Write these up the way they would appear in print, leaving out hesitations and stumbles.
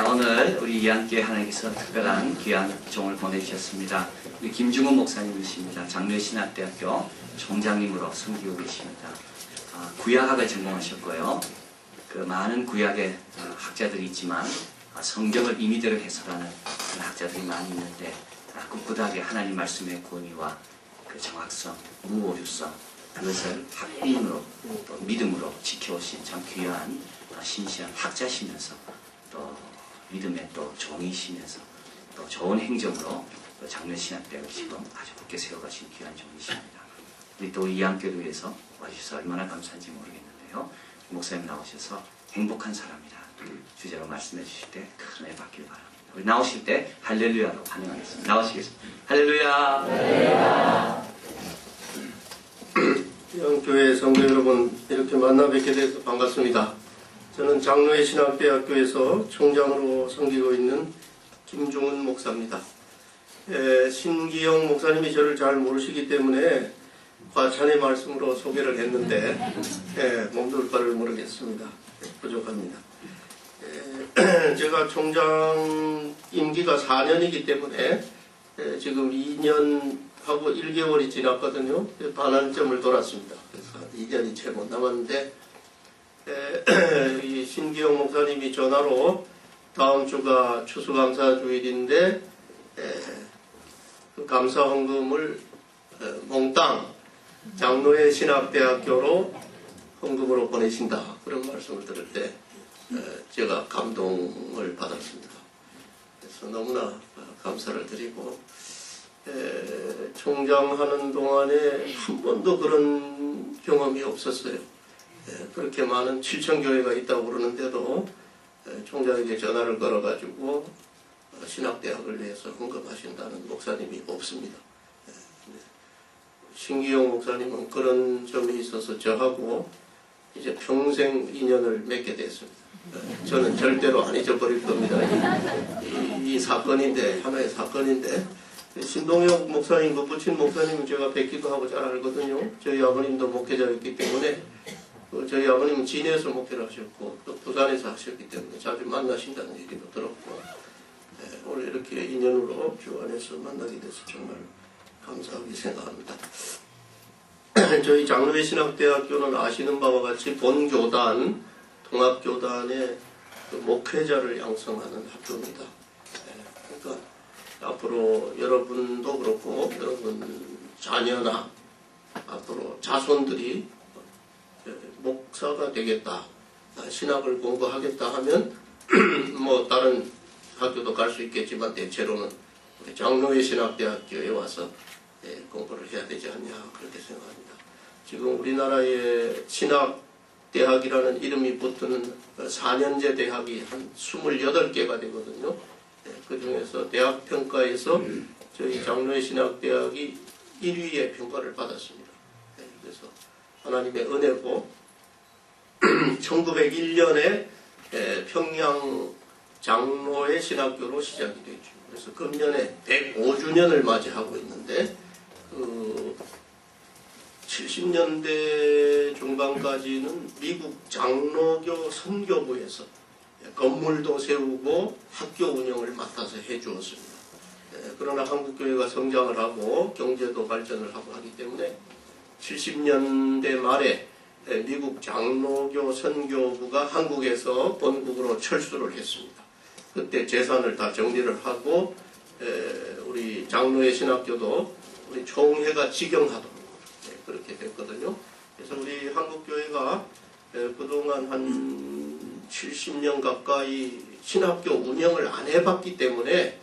오늘 우리 이함께 하나님께서 특별한 귀한 종을 보내주셨습니다. 우리 김중훈 목사님이십니다. 장로신학대학교 총장님으로 섬기고 계십니다. 구약학을 전공하셨고요. 그 많은 구약의 학자들이 있지만 성경을 임의대로 해석하는 그런 학자들이 많이 있는데 꿋꿋하게 하나님 말씀의 권위와 그 정확성, 무오류성 그것을 학비인으로 또 믿음으로 지켜오신 참 귀한 신실한 학자시면서 또 믿음의 또 종이시면서 또 좋은 행정으로 장로신학대학을 지금 아주 굳게 세워가신 귀한 종이십니다. 우리 또 이함교를 위해서 와주셔서 얼마나 감사한지 모르겠는데요. 목사님 나오셔서 행복한 사람이다 주제로 말씀해 주실 때 큰 은혜 받길 바랍니다. 우리 나오실 때 할렐루야로 환영하겠습니다. 나오시겠습니다. 할렐루야. 할렐루야. 영교회 성도 여러분, 이렇게 만나 뵙게 돼서 반갑습니다. 저는 장로의 신학대학교에서 총장으로 섬기고 있는 김중훈 목사입니다. 신기영 목사님이 저를 잘 모르시기 때문에 과찬의 말씀으로 소개를 했는데 몸둘 바를 모르겠습니다. 부족합니다. 제가 총장 임기가 4년이기 때문에 지금 2년하고 1개월이 지났거든요. 반환점을 돌았습니다. 그래서 2년이 채 못 남았는데 이 신기영 목사님이 전화로 다음 주가 추수감사 주일인데 그 감사 헌금을 몽땅 장로의 신학대학교로 헌금으로 보내신다 그런 말씀을 들을 때 제가 감동을 받았습니다. 그래서 너무나 감사를 드리고 총장하는 동안에 한 번도 그런 경험이 없었어요. 그렇게 많은 7,000교회가 있다고 그러는데도 총장에게 전화를 걸어가지고 신학대학을 위해서 헌금하신다는 목사님이 없습니다. 신기용 목사님은 그런 점이 있어서 저하고 이제 평생 인연을 맺게 됐습니다. 저는 절대로 안 잊어버릴 겁니다. 이 사건인데, 하나의 사건인데, 신동혁 목사님, 그 부친 목사님은 제가 뵙기도 하고 잘 알거든요. 저희 아버님도 목회자였기 때문에 저희 아버님은 진해에서 목회를 하셨고 또 부산에서 하셨기 때문에 자주 만나신다는 얘기도 들었고 오늘 이렇게 인연으로 주 안에서 만나게 돼서 정말 감사하게 생각합니다. 저희 장로의 신학대학교는 아시는 바와 같이 본교단, 통합교단의 그 목회자를 양성하는 학교입니다. 그러니까 앞으로 여러분도 그렇고 여러분 자녀나 앞으로 자손들이 목사가 되겠다, 신학을 공부하겠다 하면 뭐 다른 학교도 갈 수 있겠지만 대체로는 우리 장로의 신학대학교에 와서 공부를 해야 되지 않냐 그렇게 생각합니다. 지금 우리나라의 신학대학이라는 이름이 붙는 4년제 대학이 한 28개가 되거든요. 그 중에서 대학평가에서 저희 장로의 신학대학이 1위의 평가를 받았습니다. 그래서 하나님의 은혜고 1901년에 평양 장로의 신학교로 시작이 됐죠. 그래서 금년에 105주년을 맞이하고 있는데 70년대 중반까지는 미국 장로교 선교부에서 건물도 세우고 학교 운영을 맡아서 해주었습니다. 그러나 한국교회가 성장을 하고 경제도 발전을 하고 하기 때문에 70년대 말에 미국 장로교 선교부가 한국에서 본국으로 철수를 했습니다. 그때 재산을 다 정리를 하고 우리 장로의 신학교도 우리 총회가 직영하도록 그렇게 됐거든요. 그래서 우리 한국교회가 그동안 한 70년 가까이 신학교 운영을 안 해봤기 때문에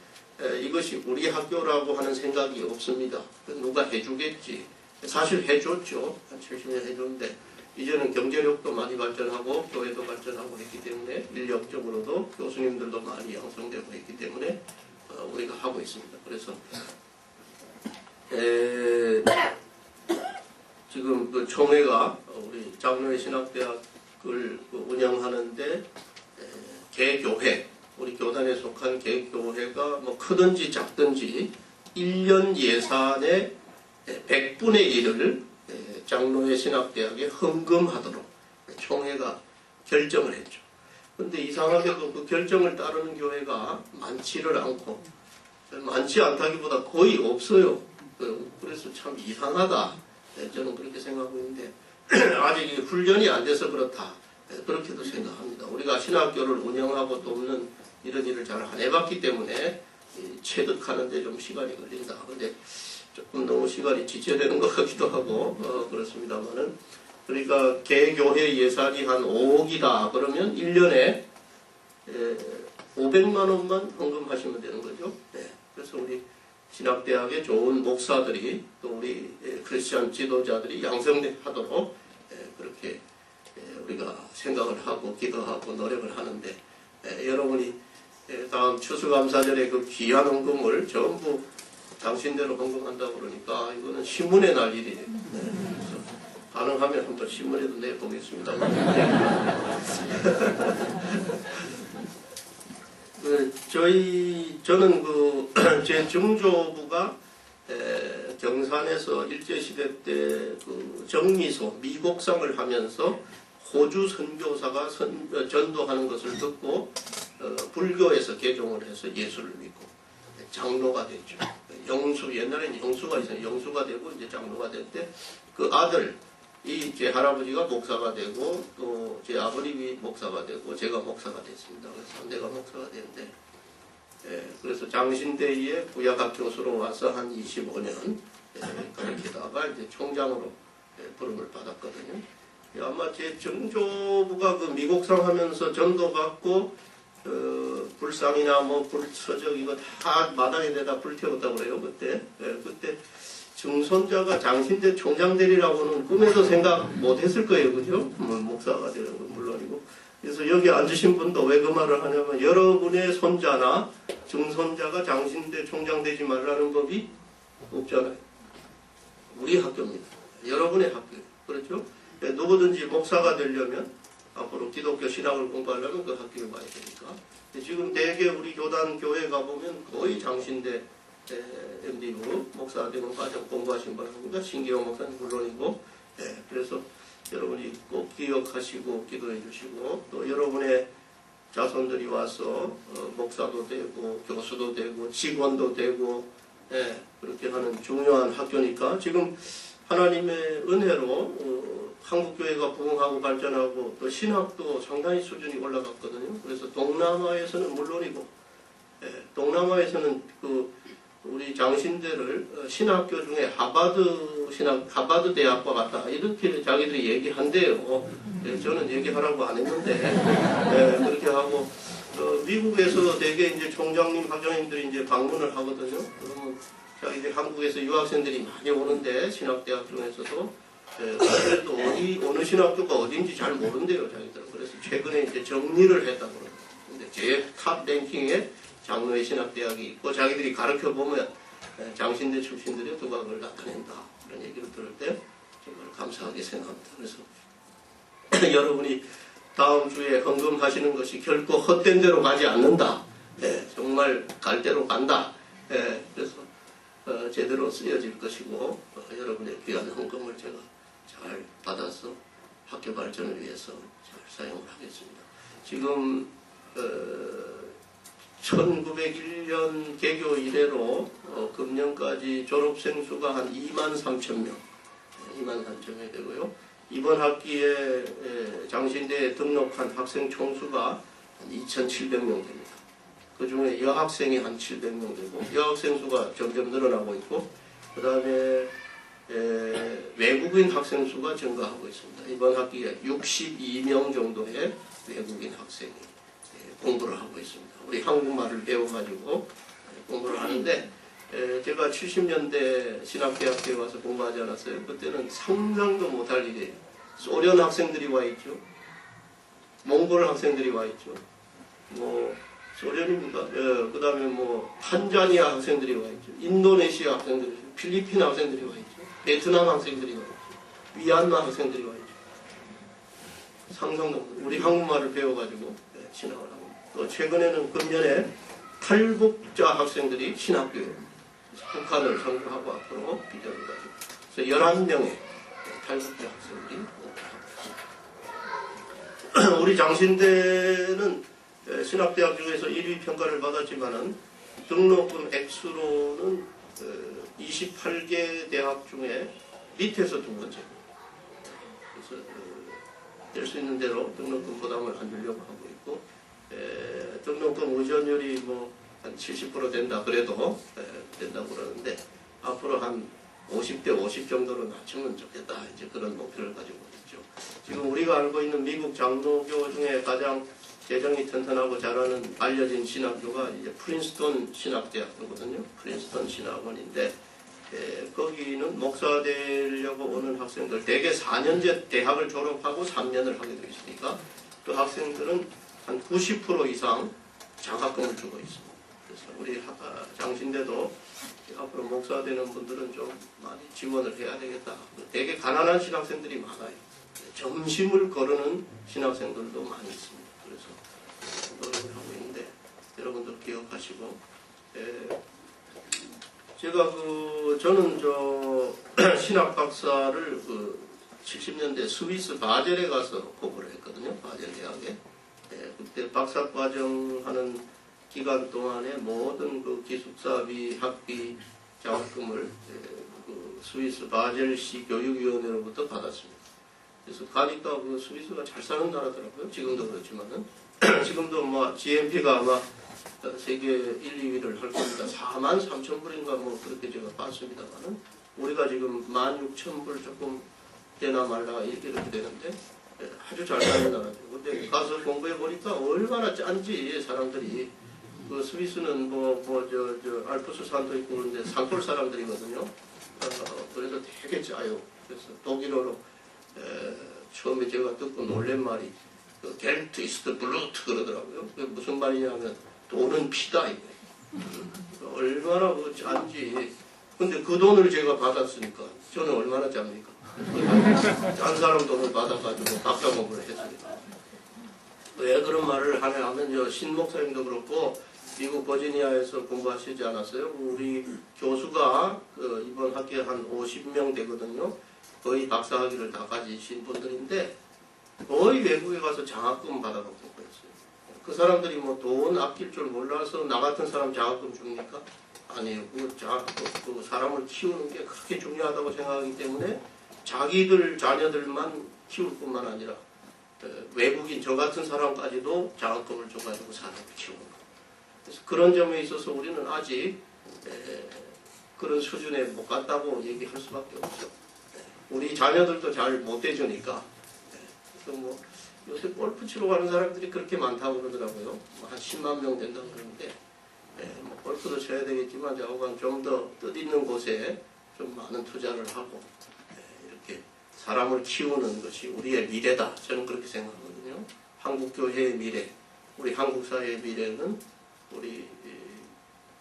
이것이 우리 학교라고 하는 생각이 없습니다. 누가 해주겠지. 사실 해줬죠. 한 70년 해줬는데 이제는 경제력도 많이 발전하고 교회도 발전하고 했기 때문에 인력적으로도 교수님들도 많이 양성되고 했기 때문에 우리가 하고 있습니다. 그래서 지금 그 총회가 우리 장로의 신학대학을 운영하는데 개교회, 우리 교단에 속한 개교회가 뭐 크든지 작든지 1년 예산의 100분의 1을 장로의 신학대학에 헌금하도록 총회가 결정을 했죠. 근데 이상하게도 그 결정을 따르는 교회가 많지를 않고, 많지 않다기보다 거의 없어요. 그래서 참 이상하다. 저는 그렇게 생각하고 있는데, 아직 훈련이 안 돼서 그렇다. 그렇게도 생각합니다. 우리가 신학교를 운영하고 또 없는 이런 일을 잘 안 해봤기 때문에 체득하는데 좀 시간이 걸린다. 근데 조금 너무 시간이 지체되는 것 같기도 하고 그렇습니다만은, 그러니까 개교회 예산이 한 5억이다 그러면 1년에 500만 원만 헌금하시면 되는 거죠. 네. 그래서 우리 신학대학의 좋은 목사들이 또 우리 크리스천 지도자들이 양성하도록 그렇게 우리가 생각을 하고 기도하고 노력을 하는데, 여러분이 다음 추수감사절에 그 귀한 헌금을 전부 당신대로 헌금한다고 그러니까 이거는 신문에 날 일이에요. 그래서 가능하면 한번 신문에도 내보겠습니다. 저는 제 증조부가 경산에서 일제시대 때 그 정미소 미곡상을 하면서 호주 선교사가 전도하는 것을 듣고 불교에서 개종을 해서 예수를 믿고 장로가 됐죠. 옛날에는 영수가 있어요. 영수가 되고 이제 장로가 될 때 그 아들이 제 할아버지가 목사가 되고 또 제 아버님이 목사가 되고 제가 목사가 됐습니다. 그래서 내가 목사가 됐는데, 그래서 장신대에 구약학 교수로 와서 한 25년 가르치다가 이제 총장으로 부름을 받았거든요. 아마 제 정조부가 그 미곡상 하면서 전도받고 불상이나 뭐 불서적 이거 다 마당에 내다 불태웠다고 그래요. 그때 증손자가 장신대 총장 되리라고는 꿈에도 생각 못했을 거예요, 그죠? 목사가 되는 건 물론이고. 그래서 여기 앉으신 분도 왜 그 말을 하냐면, 여러분의 손자나 증손자가 장신대 총장 되지 말라는 법이 없잖아요. 우리 학교입니다. 여러분의 학교예요. 그렇죠? 누구든지 목사가 되려면, 앞으로 기독교 신학을 공부하려면 그 학교에 와야 되니까. 지금 대개 우리 교단 교회 가보면 거의 장신대 MDU 목사 되는 과정 공부하신 분입니다. 신기영 목사님 물론이고. 그래서 여러분이 꼭 기억하시고 기도해 주시고, 또 여러분의 자손들이 와서 목사도 되고 교수도 되고 직원도 되고 그렇게 하는 중요한 학교니까, 지금 하나님의 은혜로 한국교회가 부흥하고 발전하고 또 신학도 상당히 수준이 올라갔거든요. 그래서 동남아에서는 물론이고, 동남아에서는 우리 장신대를 신학교 중에 하버드 대학과 같다 이렇게 자기들이 얘기한대요. 저는 얘기하라고 안 했는데 그렇게 하고, 미국에서 대개 이제 총장님, 학장님들이 이제 방문을 하거든요. 그러면 자기들 한국에서 유학생들이 많이 오는데 신학대학 중에서도 그래도 어느 신학교가 어딘지 잘 모른대요, 자기들은. 그래서 최근에 이제 정리를 했다고 그러거든요. 근데 제일 탑 랭킹에 장로의 신학대학이 있고, 자기들이 가르쳐 보면 장신대 출신들의 두각을 나타낸다. 이런 얘기를 들을 때 정말 감사하게 생각합니다. 그래서 여러분이 다음 주에 헌금하시는 것이 결코 헛된 데로 가지 않는다. 정말 갈 대로 간다. 그래서 제대로 쓰여질 것이고, 여러분의 귀한 헌금을 제가 잘 받아서 학교 발전을 위해서 잘 사용을 하겠습니다. 지금 1901년 개교 이래로 금년까지 졸업생 수가 한 23,000명, 23,000명이 되고요. 이번 학기에 장신대에 등록한 학생 총수가 한 2,700명 됩니다. 그 중에 여학생이 한 700명 되고, 여학생 수가 점점 늘어나고 있고, 그 다음에 외국인 학생 수가 증가하고 있습니다. 이번 학기에 62명 정도의 외국인 학생이 공부를 하고 있습니다. 우리 한국말을 배워가지고 공부를 하는데, 제가 70년대 신학대학교에 와서 공부하지 않았어요. 그때는 상상도 못할 일이에요. 소련 학생들이 와 있죠. 몽골 학생들이 와 있죠. 소련입니까? 그 다음에 탄자니아 학생들이 와 있죠. 인도네시아 학생들이 있죠. 필리핀 학생들이 와 있죠. 베트남 학생들이 와 있죠. 미얀마 학생들이 와 있죠. 상상도 못. 우리 한국말을 배워가지고 신학을 하고. 또 최근에는 금년에 탈북자 학생들이 신학교에 북한을 선교하고 앞으로 비전을 가지고, 그래서 11명의 탈북자 학생들이 우리 장신대는 신학대학 중에서 1위 평가를 받았지만은 등록금 액수로는 28개 대학 중에 밑에서 두 번째입니다. 그래서 될 수 있는 대로 등록금 부담을 안 주려고 하고 있고, 등록금 의존율이 뭐 한 70% 된다 그래도 된다고 그러는데, 앞으로 한 50대 50 정도로 낮추면 좋겠다, 이제 그런 목표를 가지고 있죠. 지금 우리가 알고 있는 미국 장로교 중에 가장 재정이 튼튼하고 잘하는 알려진 신학교가 이제 프린스턴 신학대학교거든요. 프린스턴 신학원인데, 거기는 목사 되려고 오는 학생들 대개 4년제 대학을 졸업하고 3년을 하게 되어 있으니까 그 학생들은 한 90% 이상 장학금을 주고 있습니다. 그래서 우리 장신대도 앞으로 목사 되는 분들은 좀 많이 지원을 해야 되겠다. 되게 가난한 신학생들이 많아요. 점심을 거르는 신학생들도 많이 있습니다. 그래서 노력을 하고 있는데 여러분들 기억하시고, 제가 저는 신학 박사를 70년대 스위스 바젤에 가서 공부를 했거든요. 바젤 대학에. 그때 박사 과정 하는 기간 동안에 모든 그 기숙사비, 학비, 장학금을 스위스 바젤시 교육위원회로부터 받았습니다. 그래서 가니까 스위스가 잘 사는 나라더라고요. 지금도 그렇지만은 지금도 뭐 GNP가 아마 세계 1, 2위를 할 겁니다. 43,000불인가 뭐 그렇게 제가 봤습니다만은 우리가 지금 16,000불 조금 되나 말라 이렇게 되는데 아주 잘 사는 나라죠. 근데 가서 공부해 보니까 얼마나 짠지 사람들이. 그 스위스는 알프스 산도 있고 그런데 산골 사람들이거든요. 그래서 되게 짜요. 그래서 독일어로 처음에 제가 듣고 놀란 말이 겔트 이스트 블루트 그러더라고요. 그게 무슨 말이냐면 돈은 피다 이거예요. 얼마나 짠지. 근데 그 돈을 제가 받았으니까 저는 얼마나 짭니까? 짠 사람 돈을 받아가지고 박사 공부를 했으니까. 왜 그런 말을 하냐 하면 신 목사님도 그렇고 미국 버지니아에서 공부하시지 않았어요? 우리 교수가 이번 학기에 한 50명 되거든요. 거의 박사학위를 다 가지신 분들인데 거의 외국에 가서 장학금 받아갖고 그랬어요. 그 사람들이 뭐 돈 아낄 줄 몰라서 나 같은 사람 장학금 줍니까? 아니에요. 그 사람을 키우는 게 그렇게 중요하다고 생각하기 때문에 자기들 자녀들만 키울 뿐만 아니라 외국인 저 같은 사람까지도 장학금을 줘가지고 사람을 키우는 거예요. 그래서 그런 점에 있어서 우리는 아직 그런 수준에 못 갔다고 얘기할 수밖에 없죠. 우리 자녀들도 잘 못 대주니까. 그래서 뭐 요새 골프 치러 가는 사람들이 그렇게 많다고 그러더라고요. 한 10만 명 된다고 그러는데 뭐 골프도 쳐야 되겠지만 좌우간 좀 더 뜻있는 곳에 좀 많은 투자를 하고 이렇게 사람을 키우는 것이 우리의 미래다. 저는 그렇게 생각하거든요. 한국교회의 미래, 우리 한국사회의 미래는 우리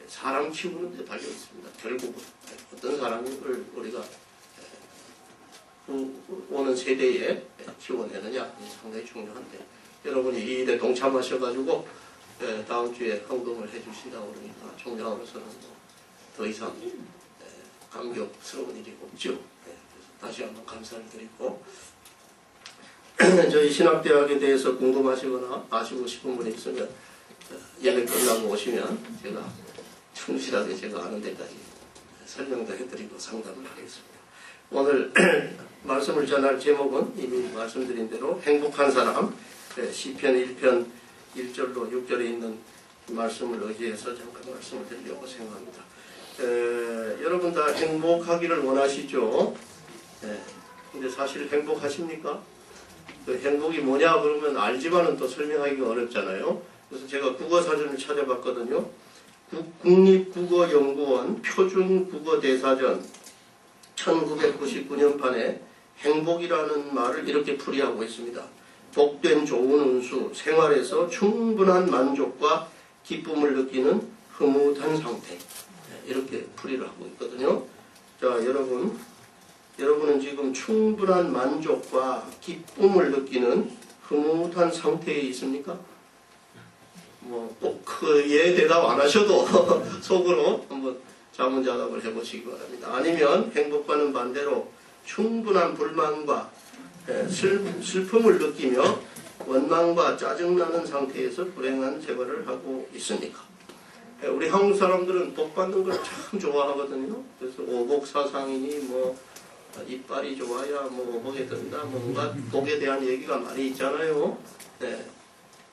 사람 키우는 데 달려 있습니다. 결국은 어떤 사람을 우리가 오는 세대에 키워내느냐 상당히 중요한데 여러분이 이 일에 동참하셔가지고 다음 주에 헌금을 해주신다고 그러니까 총장으로서는 더 이상 감격스러운 일이 없죠. 그래서 다시 한번 감사를 드리고 저희 신학대학에 대해서 궁금하시거나 아시고 싶은 분이 있으면 예배 끝나고 오시면 제가 충실하게 제가 아는 데까지 설명도 해드리고 상담을 하겠습니다. 오늘 말씀을 전할 제목은 이미 말씀드린 대로 행복한 사람, 시편 1편 1절로 6절에 있는 말씀을 의지해서 잠깐 말씀을 드리려고 생각합니다. 여러분 다 행복하기를 원하시죠? 근데 사실 행복하십니까? 그 행복이 뭐냐 그러면 알지만은 또 설명하기가 어렵잖아요. 그래서 제가 국어사전을 찾아봤거든요. 국립국어연구원 표준국어대사전 1999년판에 행복이라는 말을 이렇게 풀이하고 있습니다. 복된 좋은 운수, 생활에서 충분한 만족과 기쁨을 느끼는 흐뭇한 상태. 이렇게 풀이를 하고 있거든요. 자, 여러분은 지금 충분한 만족과 기쁨을 느끼는 흐뭇한 상태에 있습니까? 뭐 꼭 그에 대답 안 하셔도 속으로 한번 자문자답을 해보시기 바랍니다. 아니면 행복과는 반대로 충분한 불만과 슬픔을 느끼며 원망과 짜증나는 상태에서 불행한 생활을 하고 있습니까? 우리 한국 사람들은 복 받는 걸 참 좋아하거든요. 그래서 오복사상이니 뭐 이빨이 좋아야 뭐 복에 든다, 뭔가 복에 대한 얘기가 많이 있잖아요. 네.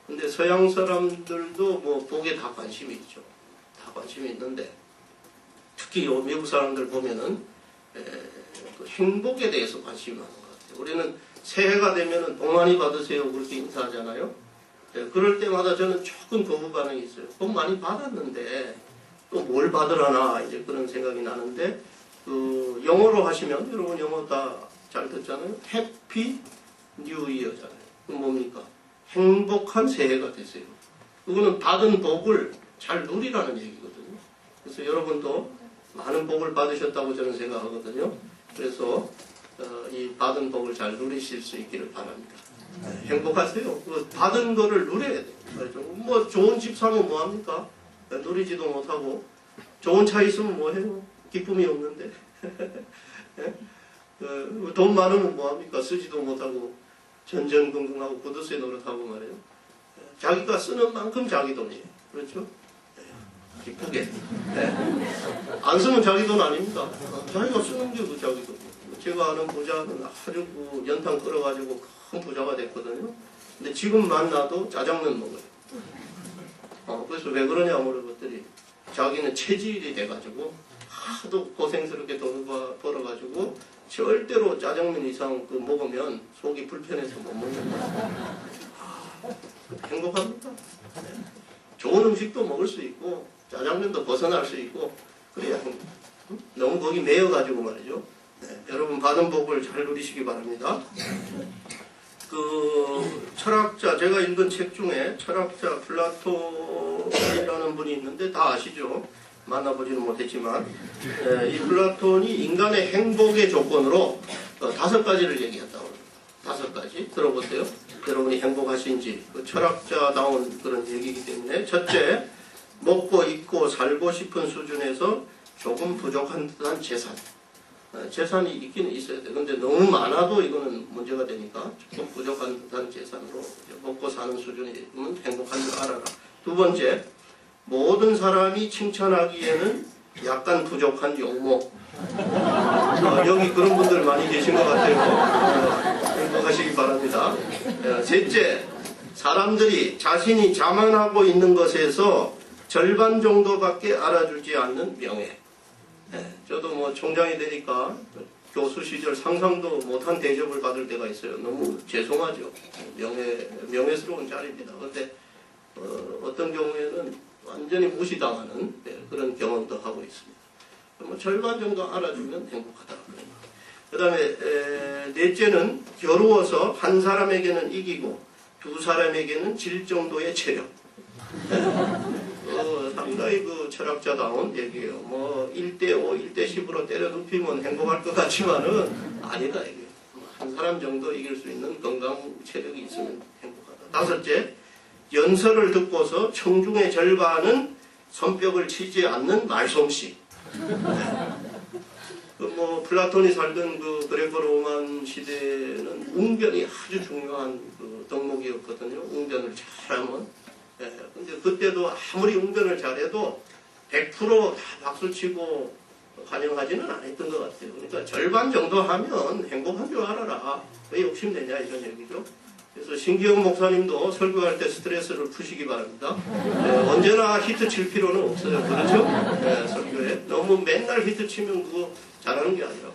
근데 서양 사람들도 뭐 복에 다 관심이 있죠. 다 관심이 있는데 특히 미국 사람들 보면은 그 행복에 대해서 관심이 많은 것 같아요. 우리는 새해가 되면은 복 많이 받으세요 그렇게 인사하잖아요. 네, 그럴 때마다 저는 조금 거부 반응이 있어요. 복 많이 받았는데 또 뭘 받으라나 이제 그런 생각이 나는데 그 영어로 하시면 여러분 영어 다 잘 듣잖아요. 해피 뉴 이어잖아요. 그건 뭡니까? 행복한 새해가 되세요. 그거는 받은 복을 잘 누리라는 얘기거든요. 그래서 여러분도 많은 복을 받으셨다고 저는 생각하거든요. 그래서 이 받은 복을 잘 누리실 수 있기를 바랍니다. 행복하세요. 그 받은 거를 누려야 돼요. 뭐 좋은 집 사면 뭐합니까? 누리지도 못하고 좋은 차 있으면 뭐해요? 기쁨이 없는데 돈 많으면 뭐합니까? 쓰지도 못하고 전전긍긍하고 구두쇠 노릇하고 말이에요. 자기가 쓰는 만큼 자기 돈이에요. 그렇죠? 기쁘게. 안 쓰면 자기 돈 아닙니다. 자기가 쓰는 게 그 자기 돈. 제가 아는 부자는 아주 그 연탄 끓여가지고 큰 부자가 됐거든요. 근데 지금 만나도 짜장면 먹어요. 그래서 왜 그러냐 물어봤더니 자기는 체질이 돼가지고 하도 고생스럽게 돈을 벌어가지고 절대로 짜장면 이상 그 먹으면 속이 불편해서 못 먹는 거예요. 행복합니다. 좋은 음식도 먹을 수 있고 짜장면도 벗어날 수 있고 그래야 너무 거기 매여가지고 말이죠. 여러분 받은 복을 잘 누리시기 바랍니다. 그 철학자 제가 읽은 책 중에 철학자 플라톤이라는 분이 있는데 다 아시죠? 만나보지는 못했지만 이 플라톤이 인간의 행복의 조건으로 5가지를 얘기했다고 합니다. 5가지 들어보세요. 여러분이 행복하신지 그 철학자다운 그런 얘기이기 때문에 첫째, 먹고 입고 살고 싶은 수준에서 조금 부족한 듯한 재산. 재산이 있기는 있어야 돼. 근데 너무 많아도 이거는 문제가 되니까 조금 부족한 듯한 재산으로 먹고 사는 수준이면 행복한 줄 알아라. 두 번째, 모든 사람이 칭찬하기에는 약간 부족한 용모. 여기 그런 분들 많이 계신 것 같아요. 행복하시기 바랍니다. 셋째, 사람들이 자신이 자만하고 있는 것에서 절반 정도밖에 알아주지 않는 명예. 저도 뭐 총장이 되니까 교수 시절 상상도 못한 대접을 받을 때가 있어요. 너무 죄송하죠. 명예스러운 자리입니다. 그런데 어떤 경우에는 완전히 무시당하는 그런 경험도 하고 있습니다. 뭐 절반 정도 알아주면 행복하다. 그 다음에 넷째는 겨루어서 한 사람에게는 이기고 두 사람에게는 질 정도의 체력. 상당히 그 철학자다운 얘기예요. 뭐 1대5, 1대10으로 때려 눕히면 행복할 것 같지만은 아니다 이게. 한 사람 정도 이길 수 있는 건강 체력이 있으면 행복하다. 다섯째, 연설을 듣고서 청중의 절반은 손뼉을 치지 않는 말솜씨. 뭐 플라톤이 살던 그 그레코 로만 시대는 웅변이 아주 중요한 그 덕목이었거든요. 웅변을 잘하면. 근데 그때도 아무리 웅변을 잘해도 100% 다 박수치고 환영하지는 않았던 것 같아요. 그러니까 절반 정도 하면 행복한 줄 알아라. 왜 욕심내냐 이런 얘기죠. 그래서 신기영 목사님도 설교할 때 스트레스를 푸시기 바랍니다. 언제나 히트 칠 필요는 없어요. 그렇죠? 설교에. 너무 맨날 히트 치면 그거 잘하는 게 아니라.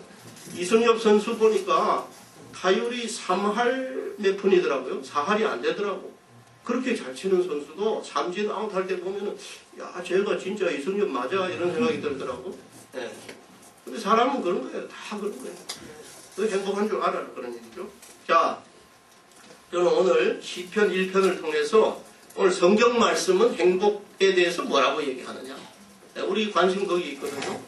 이승엽 선수 보니까 타율이 3할 몇 푼이더라고요. 4할이 안 되더라고. 그렇게 잘 치는 선수도 삼진 아웃 할 때 보면은 야 쟤가 진짜 이승엽 맞아 이런 생각이 들더라고. 근데 사람은 그런 거예요. 다 그런 거예요. 그 행복한 줄 알아 그런 얘기죠. 자, 저는 오늘 시편 1편을 통해서 오늘 성경 말씀은 행복에 대해서 뭐라고 얘기하느냐. 우리 관심 거기 있거든요.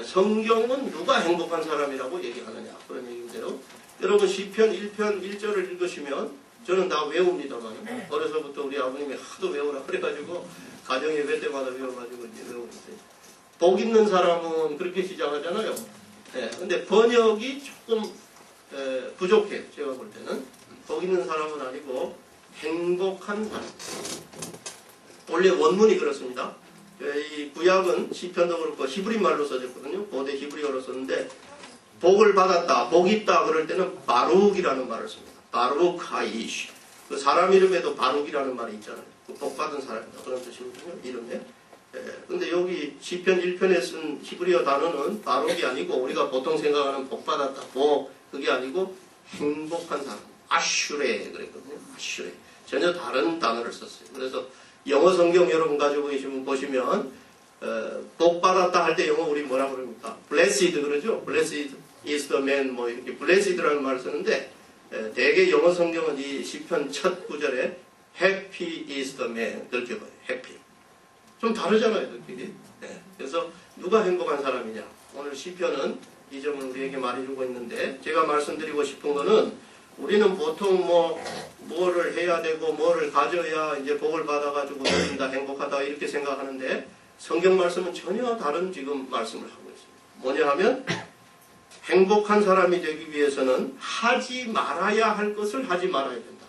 성경은 누가 행복한 사람이라고 얘기하느냐 그런 얘기인데요. 여러분 시편 1편 1절을 읽으시면 저는 다 외웁니다만 어려서부터 우리 아버님이 하도 외우라 그래가지고 가정 예배 때마다 외워가지고 이제 외우는데 복 있는 사람은 그렇게 시작하잖아요. 근데 번역이 조금 부족해. 제가 볼 때는 복 있는 사람은 아니고 행복한 사람. 원래 원문이 그렇습니다. 이 구약은 시편도 그렇고 히브리 말로 써졌거든요. 고대 히브리어로 썼는데 복을 받았다, 복 있다 그럴 때는 바룩이라는 말을 씁니다. 바룩 하이시. 그 사람 이름에도 바룩이라는 말이 있잖아요. 그 복 받은 사람이다 그런 뜻이거든요. 이름에. 근데 여기 시편 1편에 쓴 히브리어 단어는 바룩이 아니고 우리가 보통 생각하는 복 받았다, 복 그게 아니고 행복한 사람. 아슈레 그랬거든요. 아슈레. 전혀 다른 단어를 썼어요. 그래서 영어 성경 여러분 가지고 계시면 보시면 복 받았다 할 때 영어 우리 뭐라 그럽니까? blessed 그러죠? blessed is the man 뭐 이렇게 blessed라는 말을 쓰는데 대개 영어 성경은 이 시편 첫 구절에 happy is the man 그렇게 봐요. happy. 좀 다르잖아요. 그들끼리. 네. 그래서 누가 행복한 사람이냐? 오늘 시편은 이 점을 우리에게 말해주고 있는데 제가 말씀드리고 싶은 거는 우리는 보통 뭐를 해야 되고 뭐를 가져야 이제 복을 받아가지고 우리는 행복하다 이렇게 생각하는데 성경 말씀은 전혀 다른 지금 말씀을 하고 있습니다. 뭐냐 하면 행복한 사람이 되기 위해서는 하지 말아야 할 것을 하지 말아야 된다.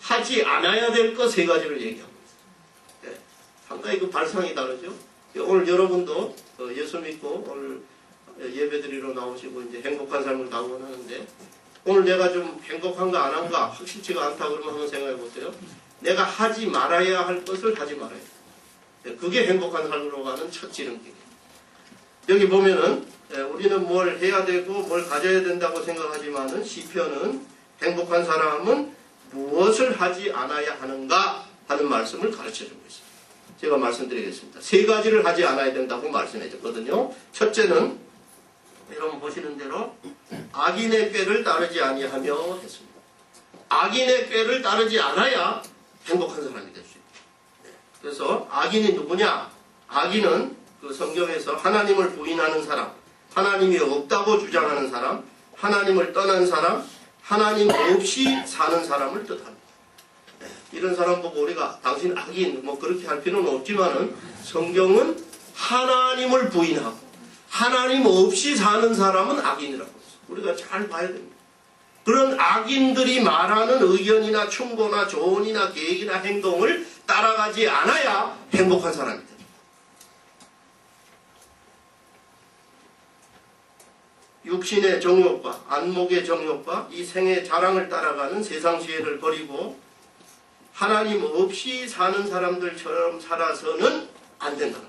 하지 않아야 될 것 세 가지를 얘기하고 있습니다. 네. 상당히 그 발상이 다르죠. 오늘 여러분도 예수 믿고 오늘 예배드리러 나오시고 이제 행복한 삶을 낙원하는데 오늘 내가 좀 행복한가 안 한가 확실치가 않다 그러면 한번 생각해 보세요. 내가 하지 말아야 할 것을 하지 말아야 돼. 그게 행복한 삶으로 가는 첫 지름길. 여기 보면은 우리는 뭘 해야 되고 뭘 가져야 된다고 생각하지만은 시편은 행복한 사람은 무엇을 하지 않아야 하는가 하는 말씀을 가르쳐주고 있습니다. 제가 말씀드리겠습니다. 세 가지를 하지 않아야 된다고 말씀해 줬거든요. 첫째는 여러분 보시는 대로 악인의 꾀를 따르지 아니하며 했습니다. 악인의 꾀를 따르지 않아야 행복한 사람이 될 수 있다. 그래서 악인이 누구냐? 악인은 그 성경에서 하나님을 부인하는 사람, 하나님이 없다고 주장하는 사람, 하나님을 떠난 사람, 하나님 없이 사는 사람을 뜻합니다. 이런 사람 보고 우리가 당신 악인 뭐 그렇게 할 필요는 없지만은 성경은 하나님을 부인하고 하나님 없이 사는 사람은 악인이라고 했어요. 우리가 잘 봐야 됩니다. 그런 악인들이 말하는 의견이나 충고나 조언이나 계획이나 행동을 따라가지 않아야 행복한 사람이 됩니다. 육신의 정욕과 안목의 정욕과 이 생의 자랑을 따라가는 세상 지혜를 버리고 하나님 없이 사는 사람들처럼 살아서는 안 된다는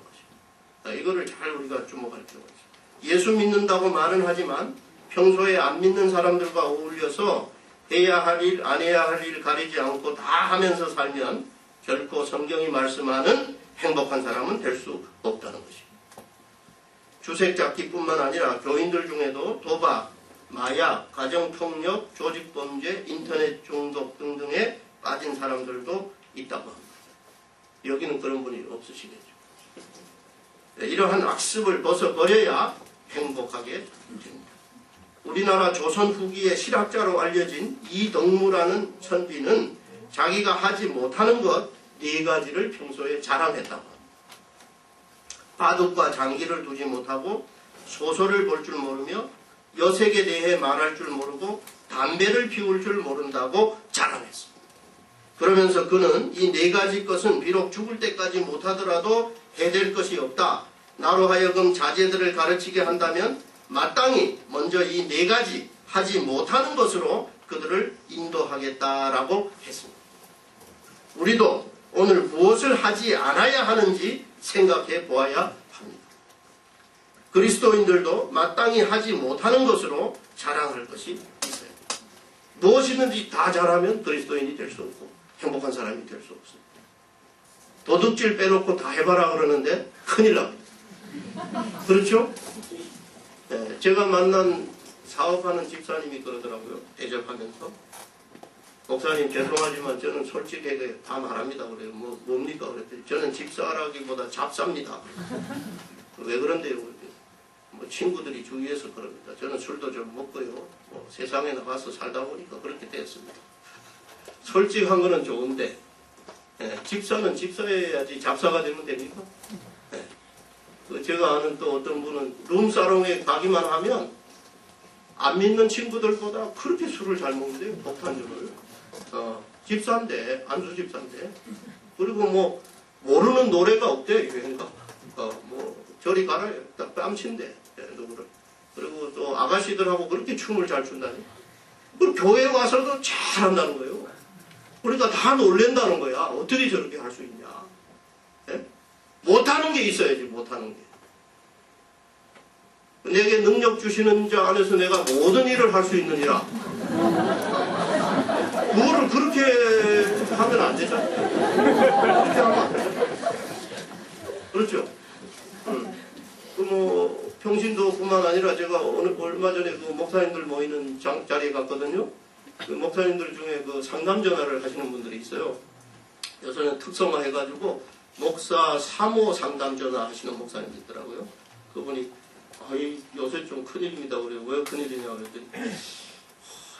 거죠. 이거를 잘 우리가 주목할 필요가 있어요. 예수 믿는다고 말은 하지만 평소에 안 믿는 사람들과 어울려서 해야 할 일, 안 해야 할 일 가리지 않고 다 하면서 살면 결코 성경이 말씀하는 행복한 사람은 될 수 없다는 것입니다. 주색잡기뿐만 아니라 교인들 중에도 도박, 마약, 가정폭력, 조직범죄, 인터넷 중독 등등에 빠진 사람들도 있다고 합니다. 여기는 그런 분이 없으시겠죠. 이러한 악습을 벗어버려야 행복하게 됩니다. 우리나라 조선 후기의 실학자로 알려진 이덕무라는 선비는 자기가 하지 못하는 것 4가지를 평소에 자랑했다고 합니다. 바둑과 장기를 두지 못하고 소설을 볼 줄 모르며 여색에 대해 말할 줄 모르고 담배를 피울 줄 모른다고 자랑했습니다. 그러면서 그는 이 4가지 것은 비록 죽을 때까지 못하더라도 해될 것이 없다. 나로 하여금 자제들을 가르치게 한다면 마땅히 먼저 이 4가지 하지 못하는 것으로 그들을 인도하겠다라고 했습니다. 우리도 오늘 무엇을 하지 않아야 하는지 생각해 보아야 합니다. 그리스도인들도 마땅히 하지 못하는 것으로 자랑할 것이 있어요. 무엇이든지 다 잘하면 그리스도인이 될 수 없고 행복한 사람이 될 수 없습니다. 도둑질 빼놓고 다 해봐라 그러는데 큰일 납니다. 그렇죠? 네, 제가 만난 사업하는 집사님이 그러더라고요. 대접하면서 목사님 죄송하지만 저는 솔직하게 다 말합니다. 그래요. 뭡니까? 그랬더니 저는 집사라기보다 잡사입니다. 왜 그런데요? 뭐 친구들이 주위에서 그럽니다. 저는 술도 좀 먹고요. 세상에 나가서 살다 보니까 그렇게 됐습니다. 솔직한 거는 좋은데 집사는 집사여야지 잡사가 되면 됩니까? 제가 아는 또 어떤 분은 룸사롱에 가기만 하면 안 믿는 친구들보다 그렇게 술을 잘 먹는데요. 폭탄주를. 집사인데, 안수 집사인데. 그리고 뭐 모르는 노래가 없대, 유행가. 뭐 저리 가라, 뺨친대 누구를. 그리고 또 아가씨들하고 그렇게 춤을 잘 춘다니. 그리고 교회 와서도 잘한다는 거예요. 그러니까 다 놀랜다는 거야. 어떻게 저렇게 할 수 있냐. 예? 못하는 게 있어야지, 못하는 게. 내게 능력 주시는 자 안에서 내가 모든 일을 할 수 있느니라. 그거를 그렇게 하면 안 되잖아요. 그렇게 하면 안 되잖아요. 그렇죠? 뭐 평신도뿐만 아니라 제가 얼마 전에 그 목사님들 모이는 자리에 갔거든요. 그 목사님들 중에 그 상담 전화를 하시는 분들이 있어요. 요새는 특성화해가지고 목사 3호 상담 전화 하시는 목사님이 있더라고요. 그분이 요새 좀 큰일입니다. 그래요. 왜 큰일이냐 그랬더니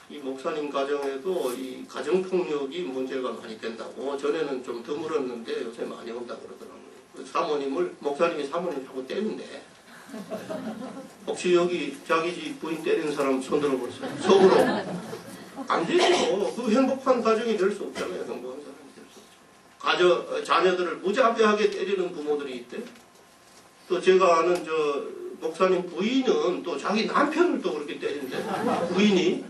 이 목사님 가정에도 이 가정폭력이 문제가 많이 된다고. 전에는 좀 드물었는데 요새 많이 온다 그러더라고요. 그 사모님을, 목사님이 사모님 자꾸 때린대. 혹시 여기 자기 집 부인 때리는 사람 손 들어보세요. 속으로. 안 되죠. 그 행복한 가정이 될 수 없잖아요. 행복한 사람이 될 수 없죠. 자녀들을 무자비하게 때리는 부모들이 있대. 또 제가 아는 목사님 부인은 또 자기 남편을 또 그렇게 때린대. 부인이.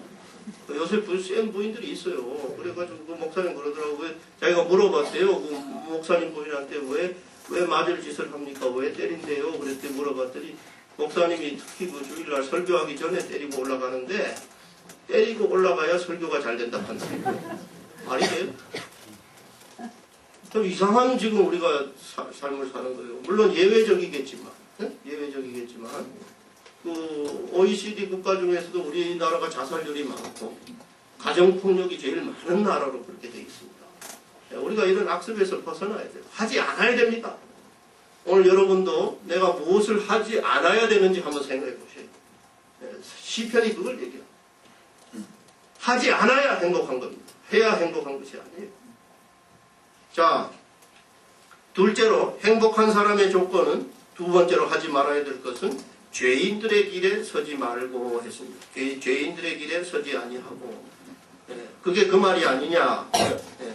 요새 센 부인들이 있어요. 그래가지고 그 목사님 그러더라고. 왜 자기가 물어봤대요. 그 목사님 부인한테 왜 맞을 짓을 합니까? 왜 때린대요? 그랬더니 물어봤더니 목사님이 특히 그 주일날 설교하기 전에 때리고 올라가는데 때리고 올라가야 설교가 잘 된다 한다. 말이 돼요? 좀 이상한 지금 우리가 삶을 사는 거예요. 물론 예외적이겠지만 그 OECD 국가 중에서도 우리나라가 자살률이 많고 가정폭력이 제일 많은 나라로 그렇게 되어 있습니다. 우리가 이런 악습에서 벗어나야 돼요. 하지 않아야 됩니다. 오늘 여러분도 내가 무엇을 하지 않아야 되는지 한번 생각해 보세요. 시편이 그걸 얘기해요. 하지 않아야 행복한 겁니다. 해야 행복한 것이 아니에요. 자, 둘째로 행복한 사람의 조건은, 두 번째로 하지 말아야 될 것은 죄인들의 길에 서지 말고 했습니다. 죄인들의 길에 서지 아니하고. 그게 그 말이 아니냐.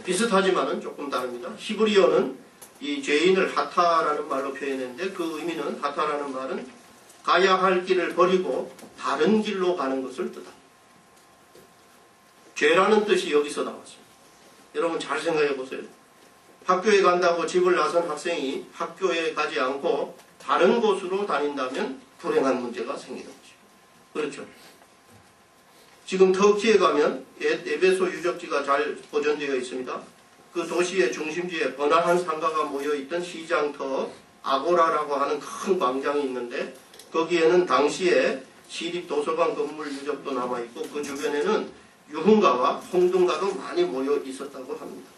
비슷하지만은 조금 다릅니다. 히브리어는 이 죄인을 하타라는 말로 표현했는데 그 의미는, 하타라는 말은 가야 할 길을 버리고 다른 길로 가는 것을 뜻합니다. 죄라는 뜻이 여기서 나왔습니다. 여러분 잘 생각해 보세요. 학교에 간다고 집을 나선 학생이 학교에 가지 않고 다른 곳으로 다닌다면 불행한 문제가 생기는 거죠. 그렇죠. 지금 터키에 가면 에베소 유적지가 잘 보존되어 있습니다. 그 도시의 중심지에 번화한 상가가 모여있던 시장터 아고라라고 하는 큰 광장이 있는데 거기에는 당시에 시립도서관 건물 유적도 남아있고 그 주변에는 유흥가와 홍등가도 많이 모여 있었다고 합니다.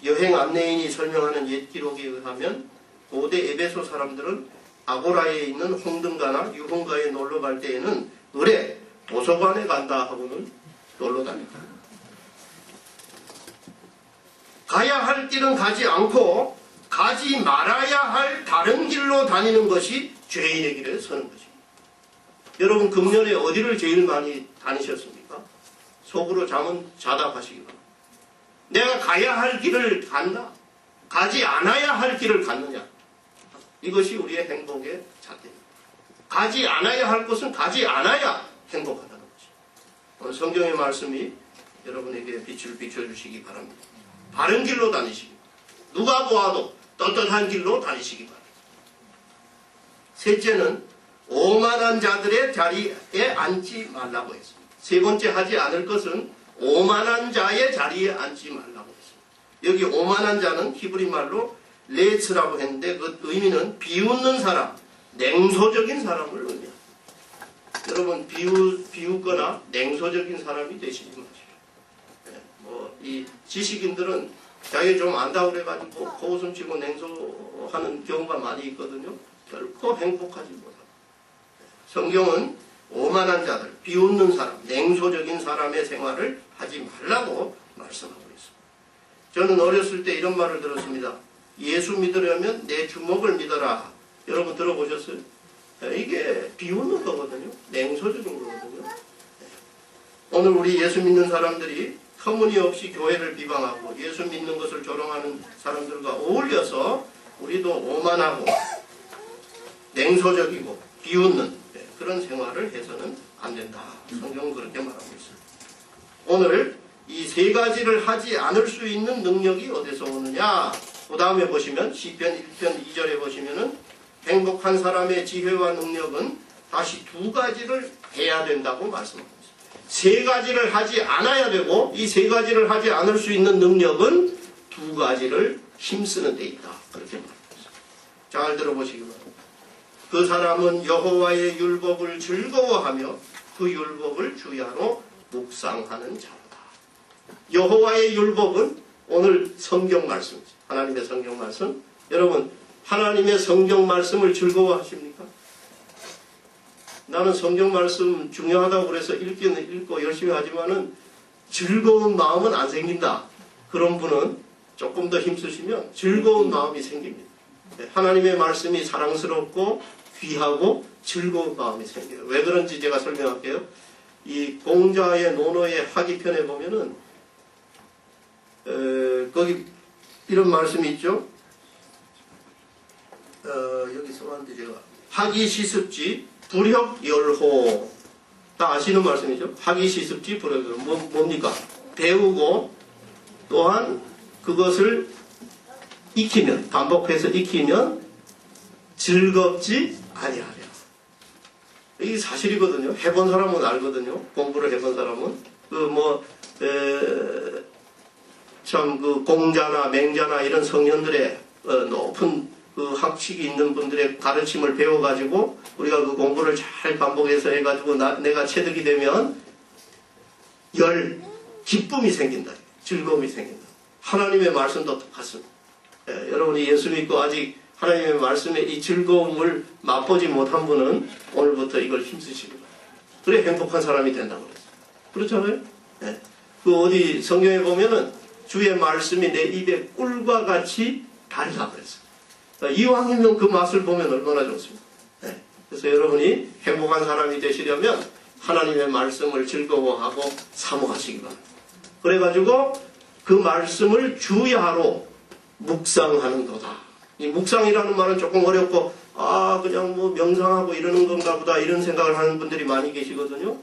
여행 안내인이 설명하는 옛 기록에 의하면 고대 에베소 사람들은 아고라에 있는 홍등가나 유흥가에 놀러 갈 때에는 의뢰 도서관에 간다 하고는 놀러 다닌다. 가야 할 길은 가지 않고 가지 말아야 할 다른 길로 다니는 것이 죄인의 길에 서는 것입니다. 여러분 금년에 어디를 제일 많이 다니셨습니까? 속으로 잠은 자다 가시기 바랍니다. 내가 가야 할 길을 갔나? 가지 않아야 할 길을 갔느냐? 이것이 우리의 행복의 잣대입니다. 가지 않아야 할 것은 가지 않아야 행복하다는 거죠. 오늘 성경의 말씀이 여러분에게 빛을 비춰주시기 바랍니다. 바른 길로 다니시기 바랍니다. 누가 보아도 떳떳한 길로 다니시기 바랍니다. 셋째는 오만한 자들의 자리에 앉지 말라고 했습니다. 세 번째 하지 않을 것은 오만한 자의 자리에 앉지 말라고 했습니다. 여기 오만한 자는 히브리 말로 레츠라고 했는데 그 의미는 비웃는 사람, 냉소적인 사람을 의미합니다. 여러분 비웃거나 냉소적인 사람이 되시지 마십시오. 이 지식인들은 자기 좀 안다고 그래가지고 코웃음 치고 냉소하는 경우가 많이 있거든요. 결코 행복하지 못합니다. 성경은 오만한 자들, 비웃는 사람, 냉소적인 사람의 생활을 하지 말라고 말씀하고 있습니다. 저는 어렸을 때 이런 말을 들었습니다. 예수 믿으려면 내 주먹을 믿어라. 여러분 들어보셨어요? 이게 비웃는 거거든요. 냉소적인 거거든요. 오늘 우리 예수 믿는 사람들이 터무니없이 교회를 비방하고 예수 믿는 것을 조롱하는 사람들과 어울려서 우리도 오만하고 냉소적이고 비웃는 그런 생활을 해서는 안 된다. 성경은 그렇게 말하고 있습니다. 오늘 이 세 가지를 하지 않을 수 있는 능력이 어디서 오느냐? 그 다음에 보시면 시편 1편 2절에 보시면은 행복한 사람의 지혜와 능력은 다시 두 가지를 해야 된다고 말씀하고 있습니다. 세 가지를 하지 않아야 되고 이 세 가지를 하지 않을 수 있는 능력은 두 가지를 힘쓰는 데 있다. 그렇게 말합니다. 잘 들어보시기 바랍니다. 그 사람은 여호와의 율법을 즐거워하며 그 율법을 주야로 묵상하는 자로다. 여호와의 율법은 오늘 성경 말씀이죠. 하나님의 성경 말씀. 여러분 하나님의 성경 말씀을 즐거워하십니까? 나는 성경 말씀 중요하다고 그래서 읽기는 읽고 열심히 하지만은 즐거운 마음은 안 생긴다. 그런 분은 조금 더 힘쓰시면 즐거운 마음이 생깁니다. 하나님의 말씀이 사랑스럽고 귀하고 즐거운 마음이 생겨요. 왜 그런지 제가 설명할게요. 이 공자의 논어의 하기편에 보면은 거기 이런 말씀이 있죠. 여기 써놨는데 제가 하기 시습지 불협열호 다 아시는 말씀이죠. 하기 시습지 불협열호 뭡니까? 배우고 또한 그것을 익히면 반복해서 익히면 즐겁지 아니하랴. 이게 사실이거든요. 해본 사람은 알거든요. 공부를 해본 사람은 참 공자나 맹자나 이런 성현들의 높은 그 학식이 있는 분들의 가르침을 배워가지고 우리가 그 공부를 잘 반복해서 해가지고 내가 체득이 되면 기쁨이 생긴다. 즐거움이 생긴다. 하나님의 말씀도 똑같습니다. 여러분이 예수 믿고 아직 하나님의 말씀에 이 즐거움을 맛보지 못한 분은 오늘부터 이걸 힘쓰시기 바랍니다. 그래 행복한 사람이 된다고 그랬어요. 그렇잖아요? 네. 그 어디 성경에 보면은 주의 말씀이 내 입에 꿀과 같이 달다 그랬어요. 이왕이면 그 맛을 보면 얼마나 좋습니까? 네. 그래서 여러분이 행복한 사람이 되시려면 하나님의 말씀을 즐거워하고 사모하시기 바랍니다. 그래가지고 그 말씀을 주야로 묵상하는 거다. 이 묵상이라는 말은 조금 어렵고 그냥 명상하고 이러는 건가 보다 이런 생각을 하는 분들이 많이 계시거든요.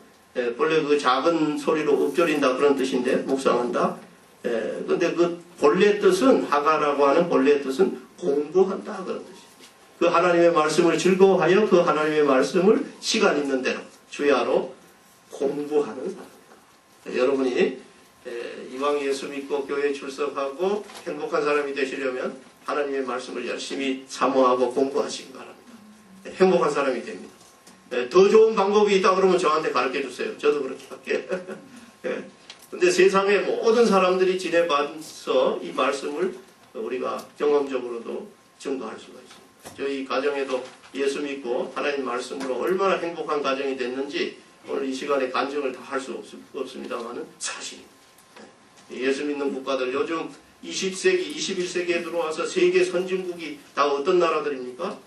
본래 그 작은 소리로 읊조린다 그런 뜻인데 묵상한다. 근데 그 본래 뜻은 하가라고 하는 본래 뜻은 공부한다 그런 뜻이에요. 그 하나님의 말씀을 즐거워하여 그 하나님의 말씀을 시간 있는 대로 주야로 공부하는 사람. 여러분이 이왕 예수 믿고 교회에 출석하고 행복한 사람이 되시려면 하나님의 말씀을 열심히 사모하고 공부하시기 바랍니다. 행복한 사람이 됩니다. 더 좋은 방법이 있다 그러면 저한테 가르쳐 주세요. 저도 그렇게 할게요. 근데 세상의 모든 사람들이 지내봐서 이 말씀을 우리가 경험적으로도 증거할 수가 있습니다. 저희 가정에도 예수 믿고 하나님 말씀으로 얼마나 행복한 가정이 됐는지 오늘 이 시간에 간증을 다 할 수 없습니다만은 사실입니다. 예수 믿는 국가들 요즘 20세기, 21세기에 들어와서 세계 선진국이 다 어떤 나라들입니까?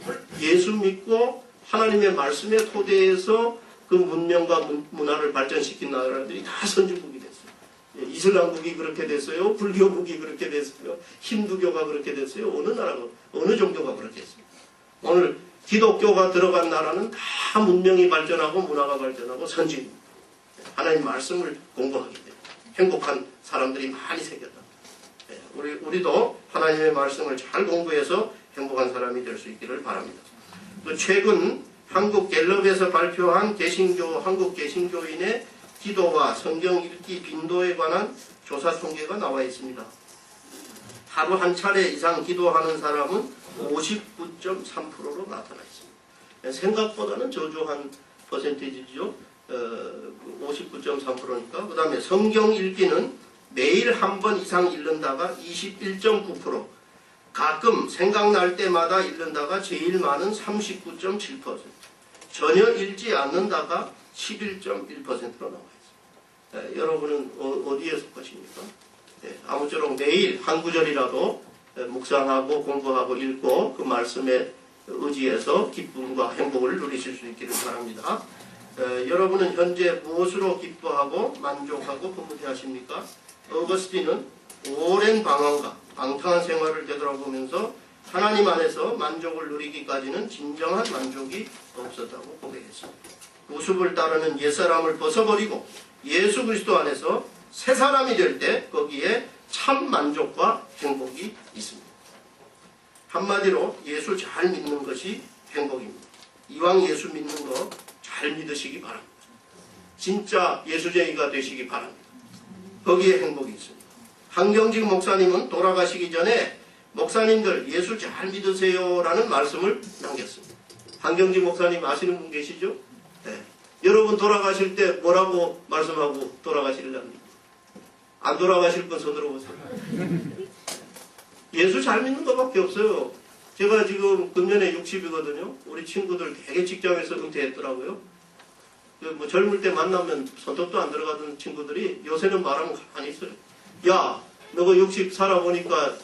예수 믿고 하나님의 말씀의 토대에서 그 문명과 문화를 발전시킨 나라들이 다 선진국이 됐어요. 이슬람국이 그렇게 됐어요. 불교국이 그렇게 됐어요. 힌두교가 그렇게 됐어요. 어느 나라가, 어느 종교가 그렇게 했습니다. 오늘 기독교가 들어간 나라는 다 문명이 발전하고 문화가 발전하고 선진. 하나님 말씀을 공부하기 때문에 행복한 사람들이 많이 생겼다. 우리도 하나님의 말씀을 잘 공부해서 행복한 사람이 될 수 있기를 바랍니다. 또 최근 한국 갤럽에서 발표한 한국 개신교인의 기도와 성경 읽기 빈도에 관한 조사 통계가 나와 있습니다. 하루 한 차례 이상 기도하는 사람은 59.3%로 나타나 있습니다. 생각보다는 저조한 퍼센티지죠. 59.3%니까. 그 다음에 성경 읽기는 매일 한 번 이상 읽는다가 21.9%, 가끔 생각날 때마다 읽는다가 제일 많은 39.7%, 전혀 읽지 않는다가 11.1%로 나와 있습니다. 여러분은 어디에 속하십니까? 아무쪼록 매일 한 구절이라도 묵상하고 공부하고 읽고 그 말씀에 의지해서 기쁨과 행복을 누리실 수 있기를 바랍니다. 여러분은 현재 무엇으로 기뻐하고 만족하고 흐뭇해하십니까? 어거스틴은 오랜 방황과 방탕한 생활을 되돌아보면서 하나님 안에서 만족을 누리기까지는 진정한 만족이 없었다고 고백했습니다. 우습을 따르는 옛사람을 벗어버리고 예수 그리스도 안에서 새 사람이 될 때 거기에 참 만족과 행복이 있습니다. 한마디로 예수 잘 믿는 것이 행복입니다. 이왕 예수 믿는 거 잘 믿으시기 바랍니다. 진짜 예수쟁이가 되시기 바랍니다. 거기에 행복이 있습니다. 한경직 목사님은 돌아가시기 전에 목사님들 예수 잘 믿으세요 라는 말씀을 남겼습니다. 한경직 목사님 아시는 분 계시죠? 네. 여러분 돌아가실 때 뭐라고 말씀하고 돌아가실랍니까? 안 돌아가실 분 손 들어보세요. 예수 잘 믿는 것밖에 없어요. 제가 지금 금년에 60이거든요. 우리 친구들 되게 직장에서 은퇴했더라고요. 뭐 젊을 때 만나면 손톱도 안 들어가던 친구들이 요새는 말하면 가만히 있어요. 야, 너가 60 살아보니까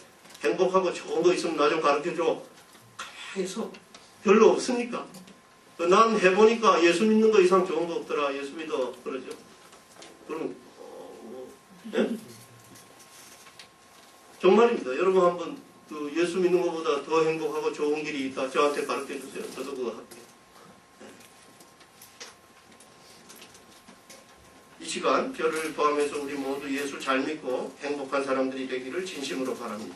행복하고 좋은 거 있으면 나 좀 가르쳐줘. 가만히 있어. 별로 없으니까. 난 해보니까 예수 믿는 거 이상 좋은 거 없더라. 예수 믿어. 그러죠. 그럼 예? 정말입니다. 여러분 한번 그 예수 믿는 것보다 더 행복하고 좋은 길이 있다. 저한테 가르쳐 주세요. 저도 그거 할게요. 이 시간 저를 포함해서 우리 모두 예수 잘 믿고 행복한 사람들이 되기를 진심으로 바랍니다.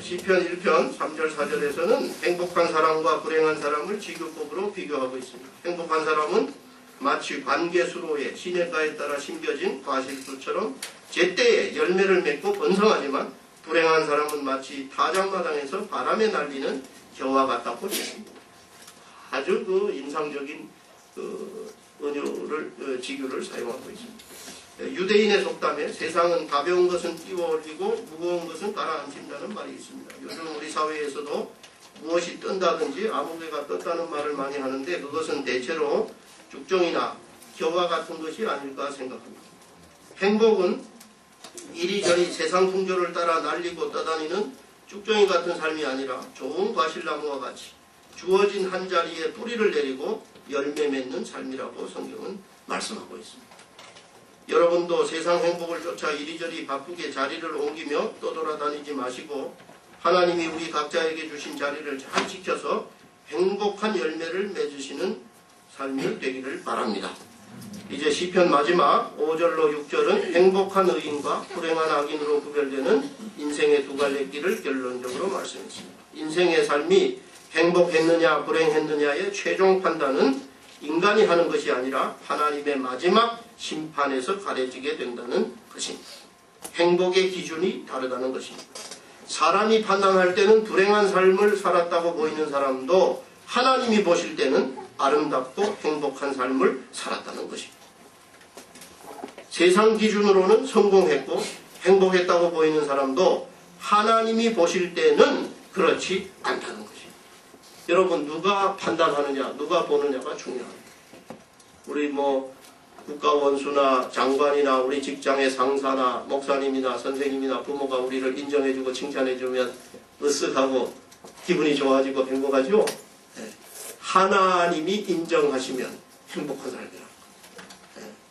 시편 1편 3절 4절에서는 행복한 사람과 불행한 사람을 지교법으로 비교하고 있습니다. 행복한 사람은 마치 관계수로에 시냇가에 따라 심겨진 과실수처럼 제때에 열매를 맺고 번성하지만 불행한 사람은 마치 타작마당에서 바람에 날리는 겨와 같다고 했습니다. 아주 그 인상적인 은유를 지규를 사용하고 있습니다. 유대인의 속담에 세상은 가벼운 것은 끼워 올리고 무거운 것은 가라앉힌다는 말이 있습니다. 요즘 우리 사회에서도 무엇이 뜬다든지 아무개가 떴다는 말을 많이 하는데 그것은 대체로 죽정이나 겨와 같은 것이 아닐까 생각합니다. 행복은 이리저리 세상 풍조를 따라 날리고 떠다니는 쭉정이 같은 삶이 아니라 좋은 과실나무와 같이 주어진 한 자리에 뿌리를 내리고 열매 맺는 삶이라고 성경은 말씀하고 있습니다. 여러분도 세상 행복을 쫓아 이리저리 바쁘게 자리를 옮기며 떠돌아다니지 마시고 하나님이 우리 각자에게 주신 자리를 잘 지켜서 행복한 열매를 맺으시는 삶이 되기를 바랍니다. 이제 시편 마지막 5절로 6절은 행복한 의인과 불행한 악인으로 구별되는 인생의 두 갈래 길을 결론적으로 말씀했습니다. 인생의 삶이 행복했느냐 불행했느냐의 최종 판단은 인간이 하는 것이 아니라 하나님의 마지막 심판에서 가려지게 된다는 것입니다. 행복의 기준이 다르다는 것입니다. 사람이 판단할 때는 불행한 삶을 살았다고 보이는 사람도 하나님이 보실 때는 아름답고 행복한 삶을 살았다는 것입니다. 세상 기준으로는 성공했고 행복했다고 보이는 사람도 하나님이 보실 때는 그렇지 않다는 것입니다. 여러분 누가 판단하느냐 누가 보느냐가 중요합니다. 우리 국가원수나 장관이나 우리 직장의 상사나 목사님이나 선생님이나 부모가 우리를 인정해주고 칭찬해주면 으쓱하고 기분이 좋아지고 행복하죠. 하나님이 인정하시면 행복한 삶이라.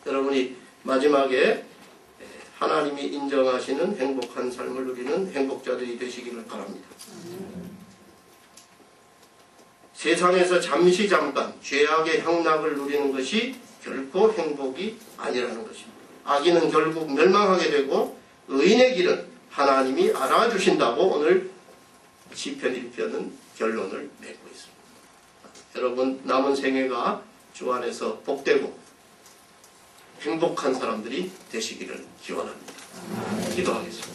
여러분이 마지막에 하나님이 인정하시는 행복한 삶을 누리는 행복자들이 되시기를 바랍니다. 세상에서 잠깐 죄악의 향락을 누리는 것이 결코 행복이 아니라는 것입니다. 악인은 결국 멸망하게 되고 의인의 길은 하나님이 알아주신다고 오늘 시편 1편은 결론을 맺고 있습니다. 여러분 남은 생애가 주 안에서 복되고 행복한 사람들이 되시기를 기원합니다. 기도하겠습니다.